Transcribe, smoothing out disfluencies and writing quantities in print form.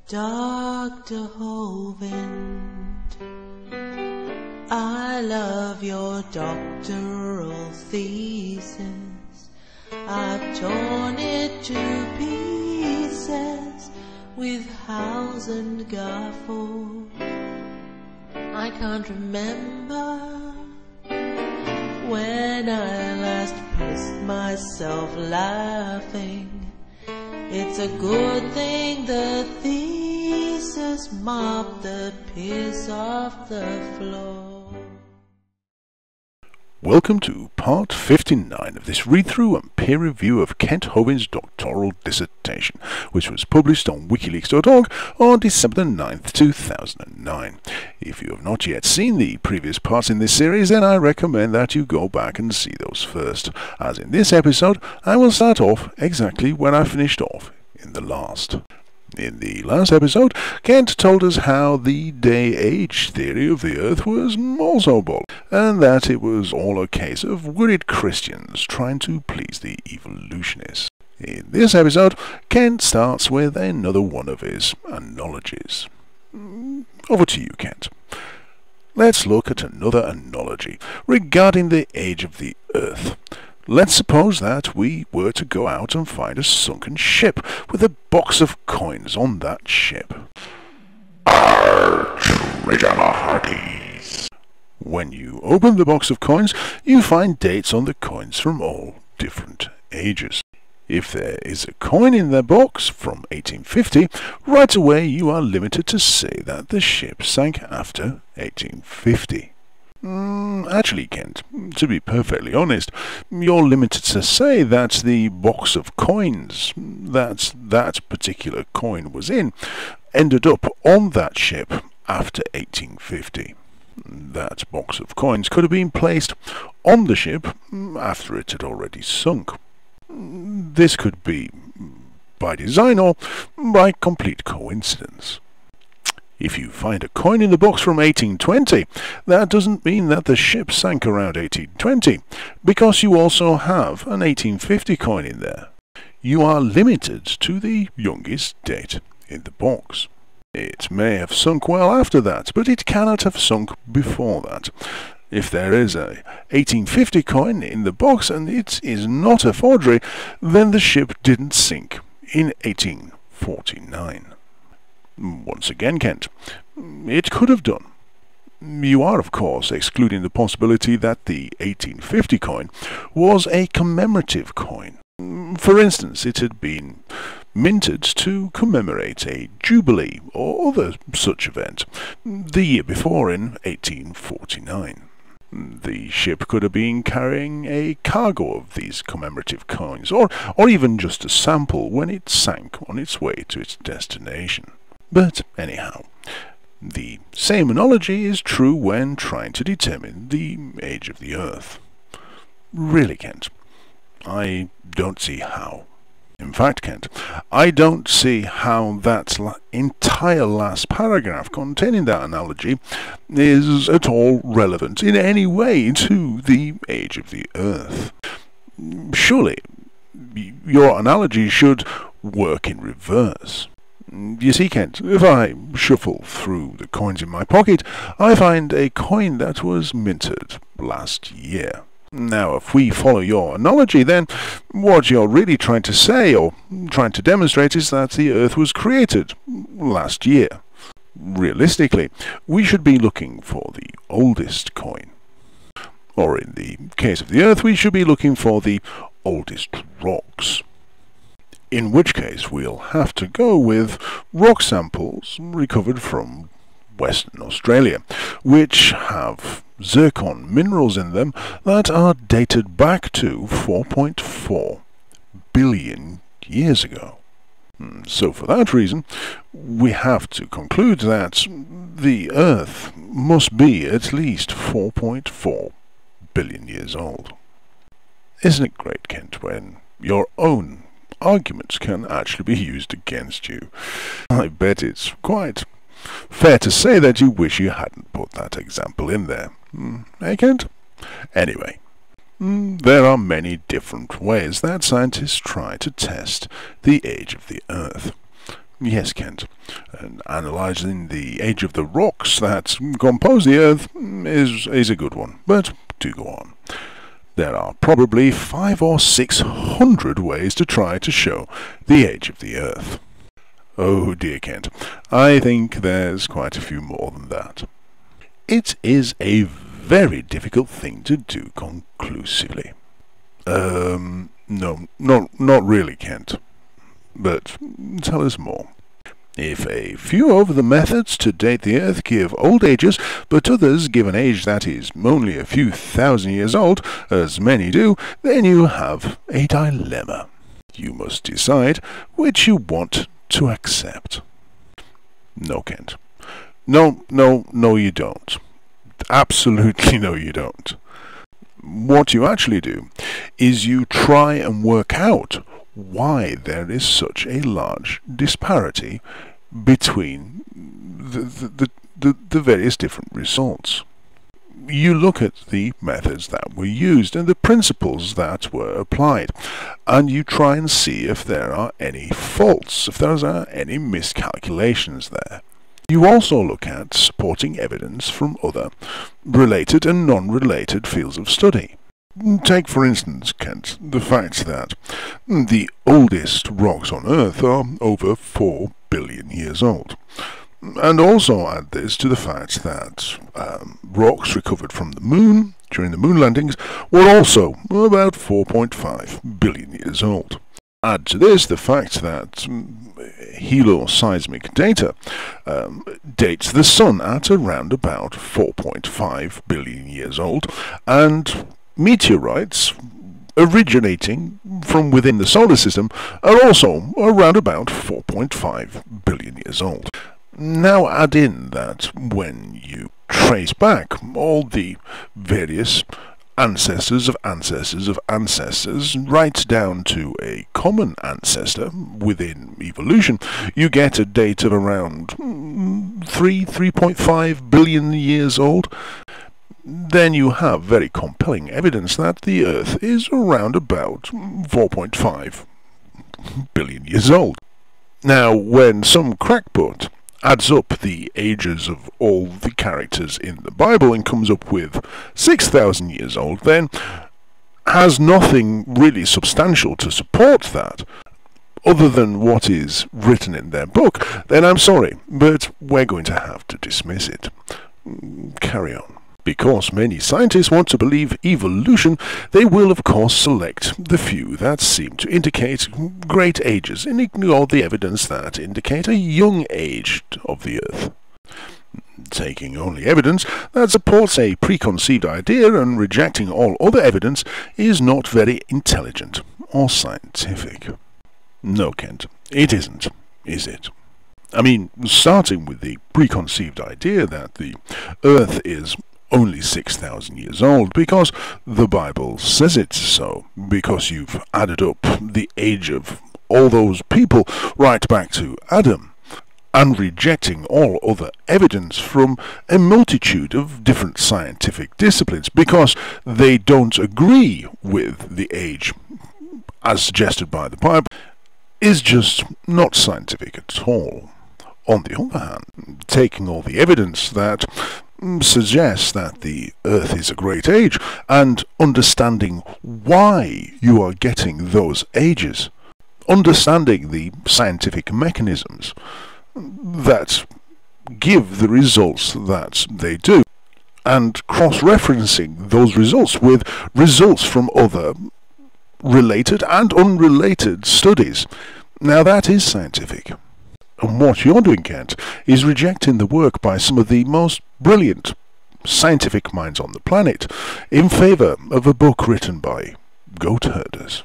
Dr. Hovind, I love your doctoral thesis. I've torn it to pieces with house and gaffle. I can't remember when I last pissed myself laughing. It's a good thing the thesis mopped the piss off the floor. Welcome to part 59 of this read-through and peer review of Kent Hovind's doctoral dissertation, which was published on wikileaks.org on December 9th, 2009. If you have not yet seen the previous parts in this series, then I recommend that you go back and see those first, as in this episode I will start off exactly where I finished off in the last. In the last episode, Kent told us how the day-age theory of the Earth was also bull, and that it was all a case of worried Christians trying to please the evolutionists. In this episode, Kent starts with another one of his analogies. Over to you, Kent. Let's look at another analogy regarding the age of the Earth. Let's suppose that we were to go out and find a sunken ship with a box of coins on that ship. Our treasure hearties. When you open the box of coins, you find dates on the coins from all different ages. If there is a coin in the box from 1850, right away you are limited to say that the ship sank after 1850. Actually, Kent, to be perfectly honest, you're limited to say that the box of coins that particular coin was in ended up on that ship after 1850. That box of coins could have been placed on the ship after it had already sunk. This could be by design or by complete coincidence. If you find a coin in the box from 1820, that doesn't mean that the ship sank around 1820, because you also have an 1850 coin in there. You are limited to the youngest date in the box. It may have sunk well after that, but it cannot have sunk before that. If there is a 1850 coin in the box and it is not a forgery, then the ship didn't sink in 1849. Once again, Kent, it could have done. You are, of course, excluding the possibility that the 1850 coin was a commemorative coin. For instance, it had been minted to commemorate a jubilee or other such event the year before in 1849. The ship could have been carrying a cargo of these commemorative coins, or even just a sample when it sank on its way to its destination. But anyhow, the same analogy is true when trying to determine the age of the Earth. Really, Kent, I don't see how. In fact, Kent, I don't see how that entire last paragraph containing that analogy is at all relevant in any way to the age of the Earth. Surely, your analogy should work in reverse. You see, Kent, if I shuffle through the coins in my pocket, I find a coin that was minted last year. Now, if we follow your analogy, then what you're really trying to say, or trying to demonstrate, is that the Earth was created last year. Realistically, we should be looking for the oldest coin. Or in the case of the Earth, we should be looking for the oldest rocks. In which case we'll have to go with rock samples recovered from Western Australia, which have zircon minerals in them that are dated back to 4.4 billion years ago. So for that reason, we have to conclude that the Earth must be at least 4.4 billion years old. Isn't it great, Kent, when your own arguments can actually be used against you? I bet it's quite fair to say that you wish you hadn't put that example in there. Eh, Kent? Anyway, there are many different ways that scientists try to test the age of the Earth. Yes, Kent. And analysing the age of the rocks that compose the Earth is a good one, but do go on. There are probably 500 or 600 ways to try to show the age of the Earth. Oh dear, Kent, I think there's quite a few more than that. It is a very difficult thing to do conclusively. No, not really, Kent. But tell us more. If a few of the methods to date the Earth give old ages, but others give an age that is only a few thousand years old, as many do, then you have a dilemma. You must decide which you want to accept. No, Kent. No, you don't. Absolutely no, you don't. What you actually do is you try and work out why there is such a large disparity between the various different results. You look at the methods that were used and the principles that were applied, and you try and see if there are any faults, if there are any miscalculations there. You also look at supporting evidence from other related and non-related fields of study. Take, for instance, Kent, the fact that the oldest rocks on Earth are over 4 billion years old. And also add this to the fact that rocks recovered from the Moon during the Moon landings were also about 4.5 billion years old. Add to this the fact that helioseismic data dates the Sun at around about 4.5 billion years old, and meteorites originating from within the solar system are also around about 4.5 billion years old. Now add in that when you trace back all the various ancestors of ancestors of ancestors right down to a common ancestor within evolution, you get a date of around 3.5 billion years old. Then you have very compelling evidence that the Earth is around about 4.5 billion years old. Now, when some crackpot adds up the ages of all the characters in the Bible and comes up with 6,000 years old, then has nothing really substantial to support that, other than what is written in their book, then I'm sorry, but we're going to have to dismiss it. Carry on. Because many scientists want to believe evolution, they will of course select the few that seem to indicate great ages and ignore the evidence that indicate a young age of the Earth. Taking only evidence that supports a preconceived idea and rejecting all other evidence is not very intelligent or scientific. No, Kent, it isn't, is it? I mean, starting with the preconceived idea that the Earth is only 6,000 years old because the Bible says it so, because you've added up the age of all those people right back to Adam, and rejecting all other evidence from a multitude of different scientific disciplines because they don't agree with the age as suggested by the Bible, is just not scientific at all. On the other hand, taking all the evidence that suggests that the Earth is a great age and understanding why you are getting those ages, understanding the scientific mechanisms that give the results that they do, and cross-referencing those results with results from other related and unrelated studies. Now that is scientific. And what you're doing, Kent, is rejecting the work by some of the most brilliant scientific minds on the planet in favour of a book written by goat herders.